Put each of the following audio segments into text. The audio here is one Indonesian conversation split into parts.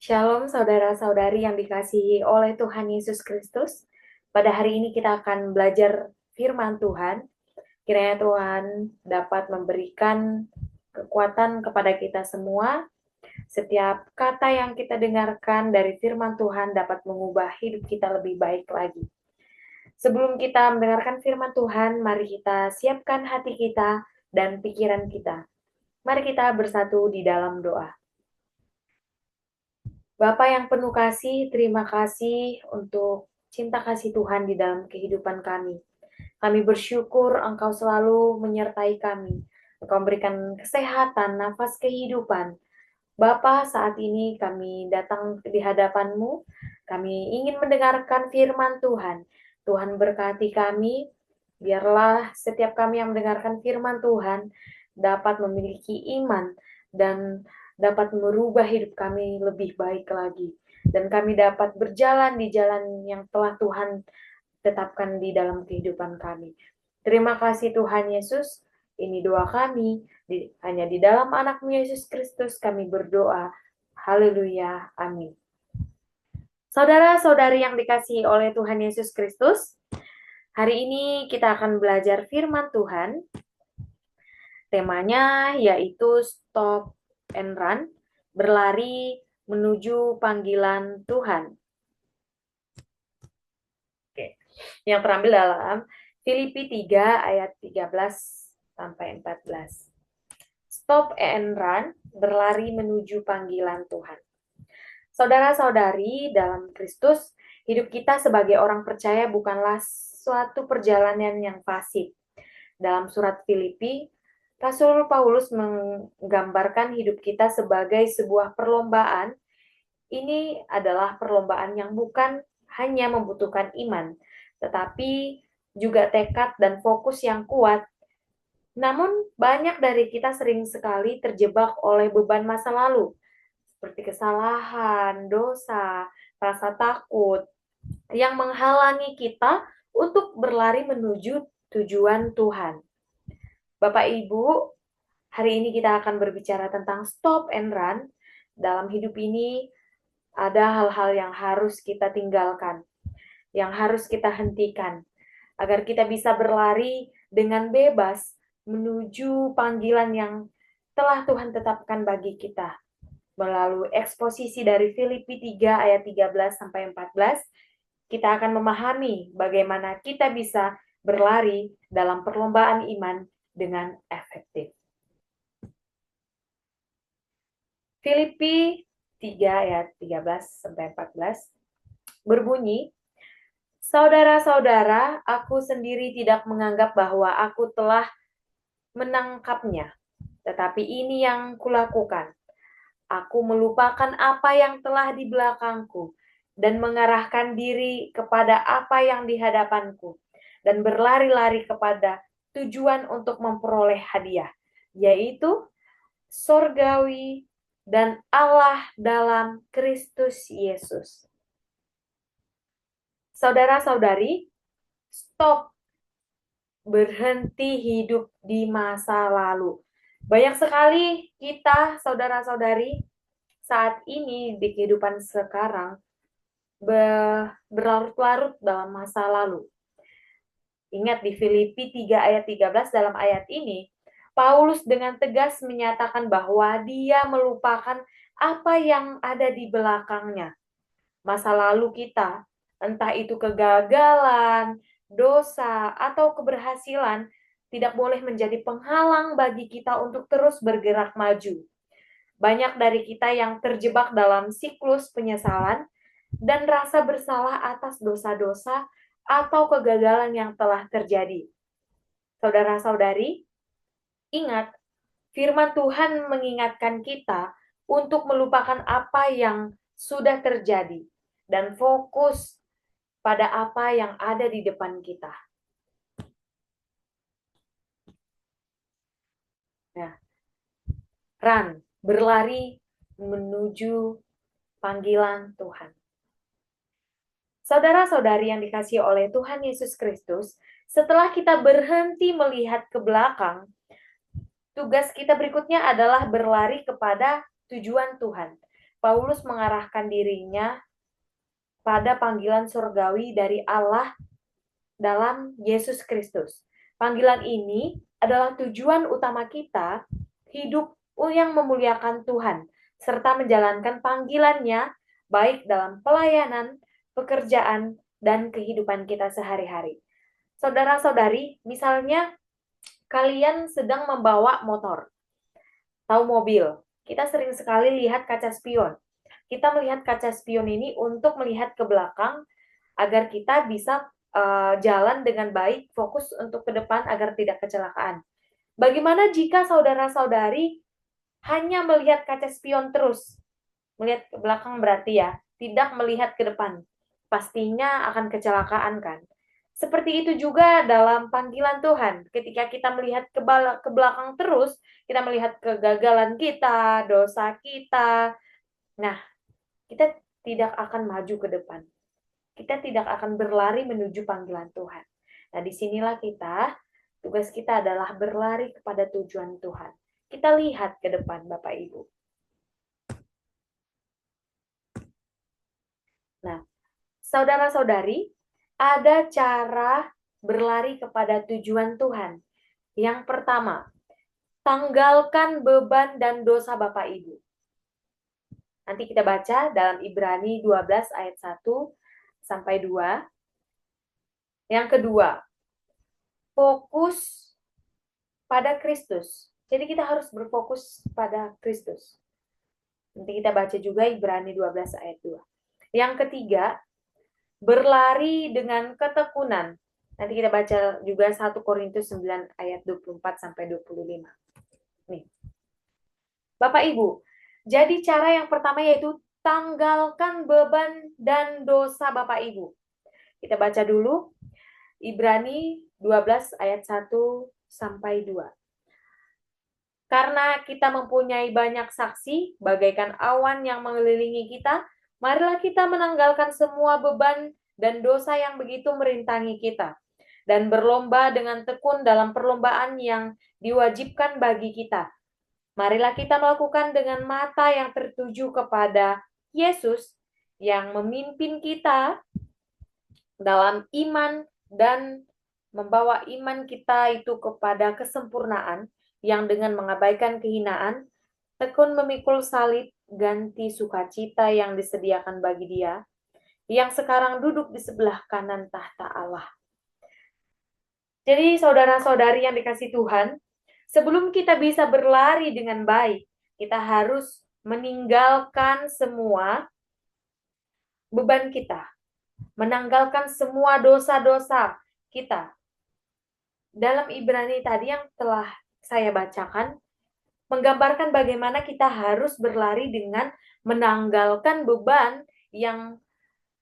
Shalom saudara-saudari yang dikasihi oleh Tuhan Yesus Kristus. Pada hari ini kita akan belajar firman Tuhan. Kiranya Tuhan dapat memberikan kekuatan kepada kita semua. Setiap kata yang kita dengarkan dari firman Tuhan dapat mengubah hidup kita lebih baik lagi. Sebelum kita mendengarkan firman Tuhan, mari kita siapkan hati kita dan pikiran kita. Mari kita bersatu di dalam doa. Bapa yang penuh kasih, terima kasih untuk cinta kasih Tuhan di dalam kehidupan kami. Kami bersyukur Engkau selalu menyertai kami. Engkau memberikan kesehatan, nafas kehidupan. Bapa, saat ini kami datang di hadapan-Mu. Kami ingin mendengarkan firman Tuhan. Tuhan berkati kami. Biarlah setiap kami yang mendengarkan firman Tuhan dapat memiliki iman dan dapat merubah hidup kami lebih baik lagi. Dan kami dapat berjalan di jalan yang telah Tuhan tetapkan di dalam kehidupan kami. Terima kasih Tuhan Yesus. Ini doa kami. Hanya di dalam anak-Mu Yesus Kristus kami berdoa. Haleluya. Amin. Saudara-saudari yang dikasihi oleh Tuhan Yesus Kristus, hari ini kita akan belajar firman Tuhan. Temanya yaitu Stop and Run, berlari menuju panggilan Tuhan. Oke. Yang terambil dalam Filipi 3 ayat 13 sampai 14. Stop and Run, berlari menuju panggilan Tuhan. Saudara-saudari dalam Kristus, hidup kita sebagai orang percaya bukanlah suatu perjalanan yang pasif. Dalam surat Filipi, Rasul Paulus menggambarkan hidup kita sebagai sebuah perlombaan. Ini adalah perlombaan yang bukan hanya membutuhkan iman, tetapi juga tekad dan fokus yang kuat. Namun, banyak dari kita sering sekali terjebak oleh beban masa lalu, seperti kesalahan, dosa, rasa takut, yang menghalangi kita untuk berlari menuju tujuan Tuhan. Bapak Ibu, hari ini kita akan berbicara tentang stop and run. Dalam hidup ini ada hal-hal yang harus kita tinggalkan, yang harus kita hentikan, agar kita bisa berlari dengan bebas menuju panggilan yang telah Tuhan tetapkan bagi kita. Melalui eksposisi dari Filipi 3 ayat 13 sampai 14, kita akan memahami bagaimana kita bisa berlari dalam perlombaan iman dengan efektif. Filipi 3 ayat 13 sampai 14 berbunyi, "Saudara-saudara, aku sendiri tidak menganggap bahwa aku telah menangkapnya, tetapi ini yang kulakukan. Aku melupakan apa yang telah di belakangku dan mengarahkan diri kepada apa yang di hadapanku dan berlari-lari kepada tujuan untuk memperoleh hadiah, yaitu sorgawi dan Allah dalam Kristus Yesus." Saudara-saudari, stop, berhenti hidup di masa lalu. Banyak sekali kita, saudara-saudari, saat ini di kehidupan sekarang berlarut-larut dalam masa lalu. Ingat di Filipi 3 ayat 13 dalam ayat ini, Paulus dengan tegas menyatakan bahwa dia melupakan apa yang ada di belakangnya. Masa lalu kita, entah itu kegagalan, dosa, atau keberhasilan, tidak boleh menjadi penghalang bagi kita untuk terus bergerak maju. Banyak dari kita yang terjebak dalam siklus penyesalan dan rasa bersalah atas dosa-dosa atau kegagalan yang telah terjadi. Saudara-saudari, ingat, firman Tuhan mengingatkan kita untuk melupakan apa yang sudah terjadi dan fokus pada apa yang ada di depan kita. Nah, run, berlari menuju panggilan Tuhan. Saudara-saudari yang dikasihi oleh Tuhan Yesus Kristus, setelah kita berhenti melihat ke belakang, tugas kita berikutnya adalah berlari kepada tujuan Tuhan. Paulus mengarahkan dirinya pada panggilan surgawi dari Allah dalam Yesus Kristus. Panggilan ini adalah tujuan utama kita, hidup yang memuliakan Tuhan, serta menjalankan panggilannya baik dalam pelayanan, pekerjaan, dan kehidupan kita sehari-hari. Saudara-saudari, misalnya kalian sedang membawa motor atau mobil. Kita sering sekali lihat kaca spion. Kita melihat kaca spion ini untuk melihat ke belakang agar kita bisa jalan dengan baik, fokus untuk ke depan agar tidak kecelakaan. Bagaimana jika saudara-saudari hanya melihat kaca spion terus? Melihat ke belakang berarti ya, tidak melihat ke depan. Pastinya akan kecelakaan kan? Seperti itu juga dalam panggilan Tuhan. Ketika kita melihat ke belakang terus, kita melihat kegagalan kita, dosa kita. Nah, kita tidak akan maju ke depan. Kita tidak akan berlari menuju panggilan Tuhan. Nah, disinilah tugas kita adalah berlari kepada tujuan Tuhan. Kita lihat ke depan, Bapak Ibu. Nah, saudara-saudari, ada cara berlari kepada tujuan Tuhan. Yang pertama, tanggalkan beban dan dosa Bapak Ibu. Nanti kita baca dalam Ibrani 12 ayat 1 sampai 2. Yang kedua, fokus pada Kristus. Jadi kita harus berfokus pada Kristus. Nanti kita baca juga Ibrani 12 ayat 2. Yang ketiga, berlari dengan ketekunan. Nanti kita baca juga 1 Korintus 9 ayat 24 sampai 25. Nih. Bapak Ibu, jadi cara yang pertama yaitu tanggalkan beban dan dosa Bapak Ibu. Kita baca dulu Ibrani 12 ayat 1 sampai 2. Karena kita mempunyai banyak saksi, bagaikan awan yang mengelilingi kita, marilah kita menanggalkan semua beban dan dosa yang begitu merintangi kita, dan berlomba dengan tekun dalam perlombaan yang diwajibkan bagi kita. Marilah kita melakukan dengan mata yang tertuju kepada Yesus, yang memimpin kita dalam iman dan membawa iman kita itu kepada kesempurnaan, yang dengan mengabaikan kehinaan, tekun memikul salib, ganti sukacita yang disediakan bagi Dia, yang sekarang duduk di sebelah kanan tahta Allah. Jadi saudara-saudari yang dikasihi Tuhan, sebelum kita bisa berlari dengan baik, kita harus meninggalkan semua beban kita, menanggalkan semua dosa-dosa kita. Dalam Ibrani tadi yang telah saya bacakan, menggambarkan bagaimana kita harus berlari dengan menanggalkan beban yang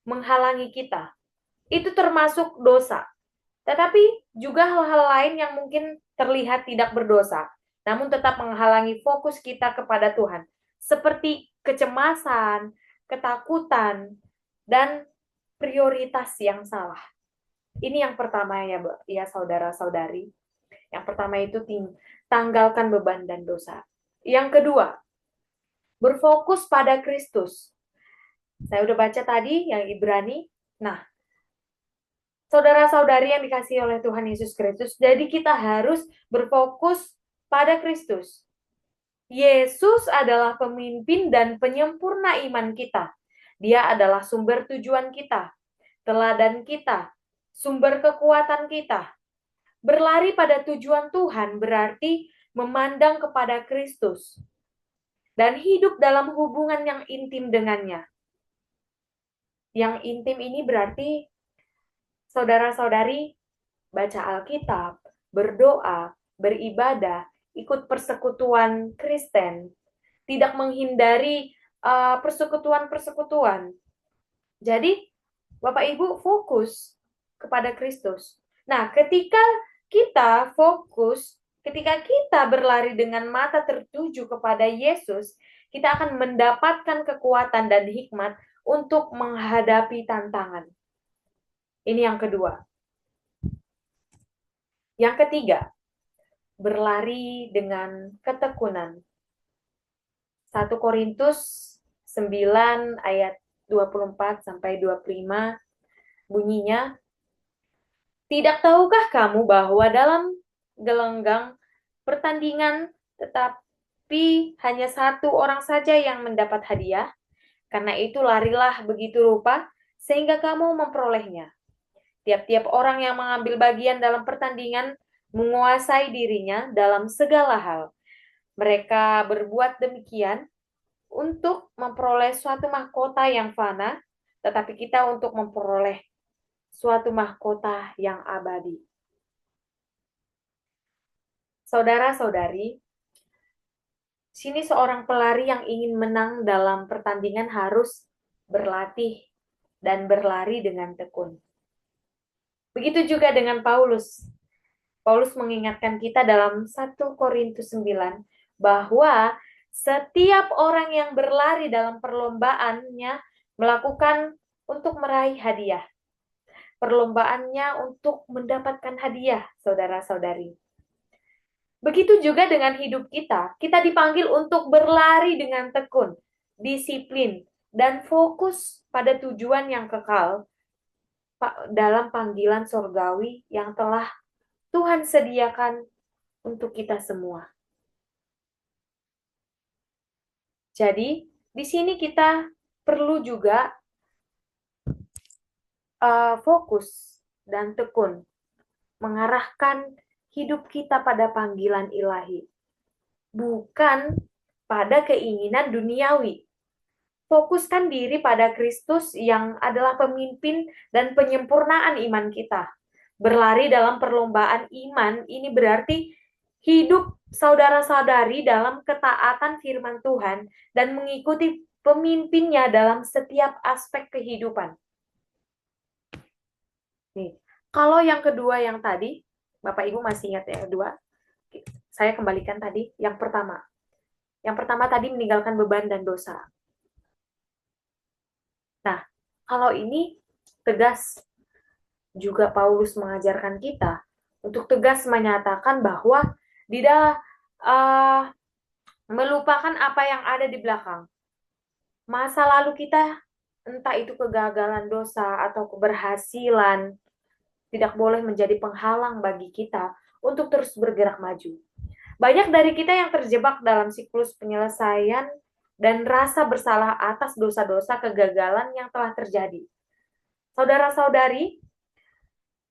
menghalangi kita. Itu termasuk dosa. Tetapi juga hal-hal lain yang mungkin terlihat tidak berdosa, namun tetap menghalangi fokus kita kepada Tuhan. Seperti kecemasan, ketakutan, dan prioritas yang salah. Ini yang pertama ya saudara-saudari. Yang pertama itu tanggalkan beban dan dosa. Yang kedua, berfokus pada Kristus. Saya udah baca tadi yang Ibrani. Nah, saudara-saudari yang dikasihi oleh Tuhan Yesus Kristus, jadi kita harus berfokus pada Kristus. Yesus adalah pemimpin dan penyempurna iman kita. Dia adalah sumber tujuan kita, teladan kita, sumber kekuatan kita. Berlari pada tujuan Tuhan berarti memandang kepada Kristus dan hidup dalam hubungan yang intim dengannya. Yang intim ini berarti saudara-saudari baca Alkitab, berdoa, beribadah, ikut persekutuan Kristen, tidak menghindari persekutuan-persekutuan. Jadi, Bapak Ibu fokus kepada Kristus. Nah, ketika kita fokus, ketika kita berlari dengan mata tertuju kepada Yesus, kita akan mendapatkan kekuatan dan hikmat untuk menghadapi tantangan. Ini yang kedua. Yang ketiga, berlari dengan ketekunan. 1 Korintus 9 ayat 24 sampai 25 bunyinya, "Tidak tahukah kamu bahwa dalam gelanggang pertandingan tetapi hanya satu orang saja yang mendapat hadiah? Karena itu larilah begitu rupa sehingga kamu memperolehnya. Tiap-tiap orang yang mengambil bagian dalam pertandingan menguasai dirinya dalam segala hal. Mereka berbuat demikian untuk memperoleh suatu mahkota yang fana, tetapi kita untuk memperoleh suatu mahkota yang abadi." Saudara-saudari, sini seorang pelari yang ingin menang dalam pertandingan harus berlatih dan berlari dengan tekun. Begitu juga dengan Paulus. Paulus mengingatkan kita dalam 1 Korintus 9 bahwa setiap orang yang berlari dalam perlombaannya melakukan untuk meraih hadiah. Perlombaannya untuk mendapatkan hadiah, saudara-saudari. Begitu juga dengan hidup kita. Kita dipanggil untuk berlari dengan tekun, disiplin, dan fokus pada tujuan yang kekal dalam panggilan sorgawi yang telah Tuhan sediakan untuk kita semua. Jadi, di sini kita perlu juga fokus dan tekun mengarahkan hidup kita pada panggilan ilahi, bukan pada keinginan duniawi. Fokuskan diri pada Kristus yang adalah pemimpin dan penyempurnaan iman kita. Berlari dalam perlombaan iman ini berarti hidup saudara-saudari dalam ketaatan firman Tuhan dan mengikuti pemimpinnya dalam setiap aspek kehidupan. Nih, kalau yang kedua yang tadi, Bapak Ibu masih ingat yang kedua? Saya kembalikan tadi, yang pertama. Yang pertama tadi meninggalkan beban dan dosa. Nah, kalau ini tegas juga Paulus mengajarkan kita untuk tegas menyatakan bahwa tidak melupakan apa yang ada di belakang. Masa lalu kita, entah itu kegagalan dosa atau keberhasilan, tidak boleh menjadi penghalang bagi kita untuk terus bergerak maju. Banyak dari kita yang terjebak dalam siklus penyelesaian dan rasa bersalah atas dosa-dosa kegagalan yang telah terjadi. Saudara-saudari,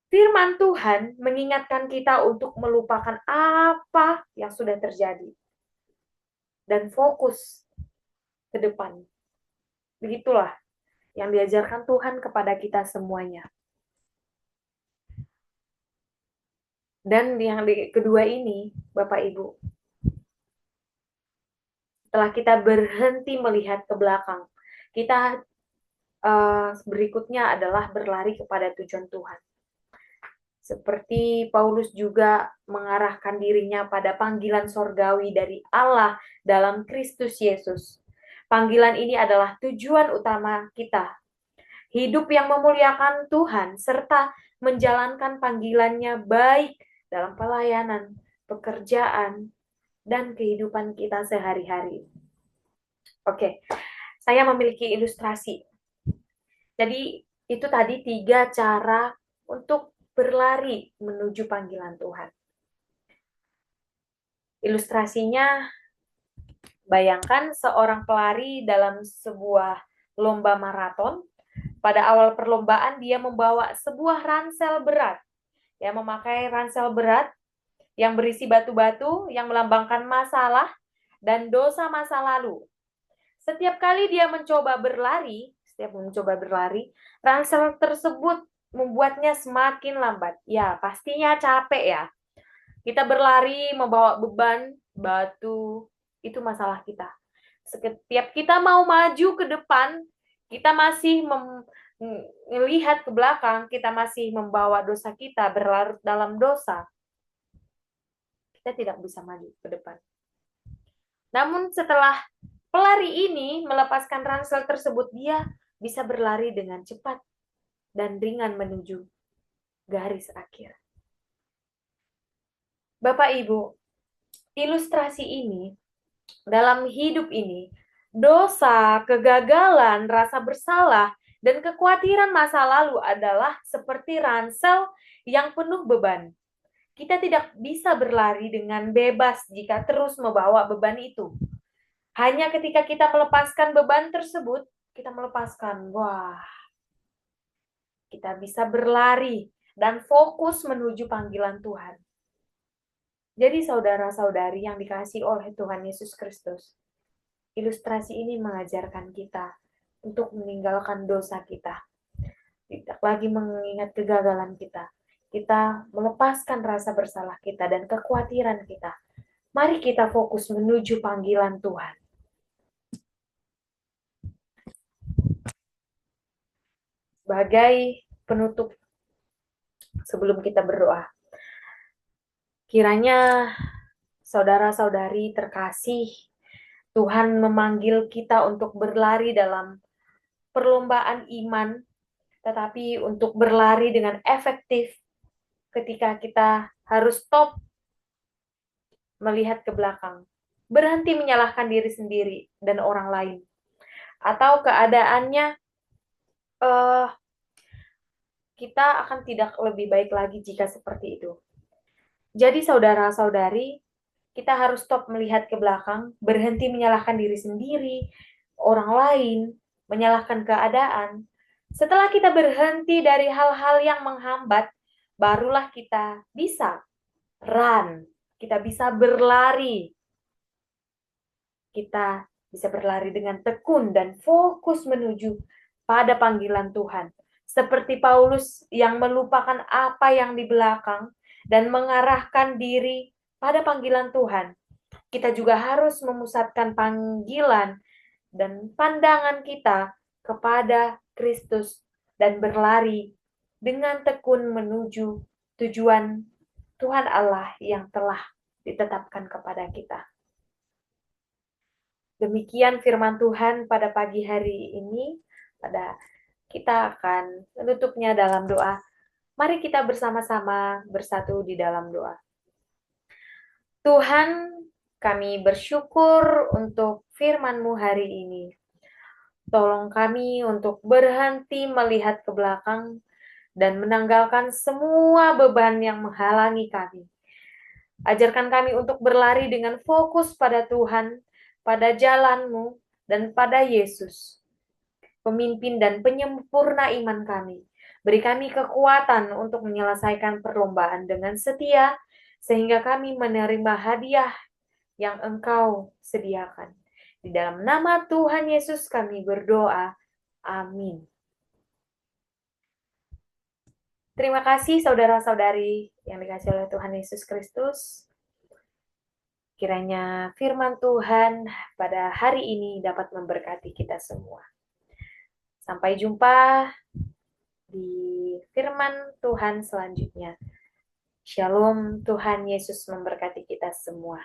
firman Tuhan mengingatkan kita untuk melupakan apa yang sudah terjadi dan fokus ke depan. Begitulah yang diajarkan Tuhan kepada kita semuanya. Dan yang kedua ini, Bapak Ibu, setelah kita berhenti melihat ke belakang, kita berikutnya adalah berlari kepada tujuan Tuhan. Seperti Paulus juga mengarahkan dirinya pada panggilan sorgawi dari Allah dalam Kristus Yesus. Panggilan ini adalah tujuan utama kita. Hidup yang memuliakan Tuhan serta menjalankan panggilannya baik dalam pelayanan, pekerjaan, dan kehidupan kita sehari-hari. Oke, saya memiliki ilustrasi. Jadi itu tadi 3 cara untuk berlari menuju panggilan Tuhan. Ilustrasinya, bayangkan seorang pelari dalam sebuah lomba maraton. Pada awal perlombaan dia membawa sebuah ransel berat. Ya, memakai ransel berat yang berisi batu-batu yang melambangkan masalah dan dosa masa lalu. Setiap kali dia mencoba berlari, ransel tersebut membuatnya semakin lambat. Ya, pastinya capek ya. Kita berlari membawa beban, batu, itu masalah kita. Setiap kita mau maju ke depan, kita masih melihat ke belakang, kita masih membawa dosa kita, berlarut dalam dosa. Kita tidak bisa maju ke depan. Namun setelah pelari ini melepaskan ransel tersebut, dia bisa berlari dengan cepat dan ringan menuju garis akhir. Bapak Ibu, ilustrasi ini dalam hidup ini Dosa, kegagalan, rasa bersalah, dan kekhawatiran masa lalu adalah seperti ransel yang penuh beban. Kita tidak bisa berlari dengan bebas jika terus membawa beban itu. Hanya ketika kita melepaskan beban tersebut, kita melepaskan, wah, kita bisa berlari dan fokus menuju panggilan Tuhan. Jadi saudara-saudari yang dikasihi oleh Tuhan Yesus Kristus, ilustrasi ini mengajarkan kita untuk meninggalkan dosa kita. Tidak lagi mengingat kegagalan kita. Kita melepaskan rasa bersalah kita dan kekhawatiran kita. Mari kita fokus menuju panggilan Tuhan. Sebagai penutup sebelum kita berdoa, kiranya saudara-saudari terkasih, Tuhan memanggil kita untuk berlari dalam perlombaan iman, tetapi untuk berlari dengan efektif ketika kita harus stop melihat ke belakang, berhenti menyalahkan diri sendiri dan orang lain, atau keadaannya kita akan tidak lebih baik lagi jika seperti itu. Jadi saudara-saudari, kita harus stop melihat ke belakang, berhenti menyalahkan diri sendiri, orang lain, menyalahkan keadaan. Setelah kita berhenti dari hal-hal yang menghambat, barulah kita bisa run, kita bisa berlari. Kita bisa berlari dengan tekun dan fokus menuju pada panggilan Tuhan. Seperti Paulus yang melupakan apa yang di belakang dan mengarahkan diri pada panggilan Tuhan. Kita juga harus memusatkan panggilan dan pandangan kita kepada Kristus dan berlari dengan tekun menuju tujuan Tuhan Allah yang telah ditetapkan kepada kita. Demikian firman Tuhan pada pagi hari ini. Kita akan menutupnya dalam doa. Mari kita bersama-sama bersatu di dalam doa. Tuhan, kami bersyukur untuk firman-Mu hari ini. Tolong kami untuk berhenti melihat ke belakang dan menanggalkan semua beban yang menghalangi kami. Ajarkan kami untuk berlari dengan fokus pada Tuhan, pada jalan-Mu, dan pada Yesus, pemimpin dan penyempurna iman kami. Beri kami kekuatan untuk menyelesaikan perlombaan dengan setia, sehingga kami menerima hadiah yang Engkau sediakan. Di dalam nama Tuhan Yesus kami berdoa. Amin. Terima kasih saudara-saudari yang dikasihi oleh Tuhan Yesus Kristus. Kiranya firman Tuhan pada hari ini dapat memberkati kita semua. Sampai jumpa di firman Tuhan selanjutnya. Shalom, Tuhan Yesus memberkati kita semua.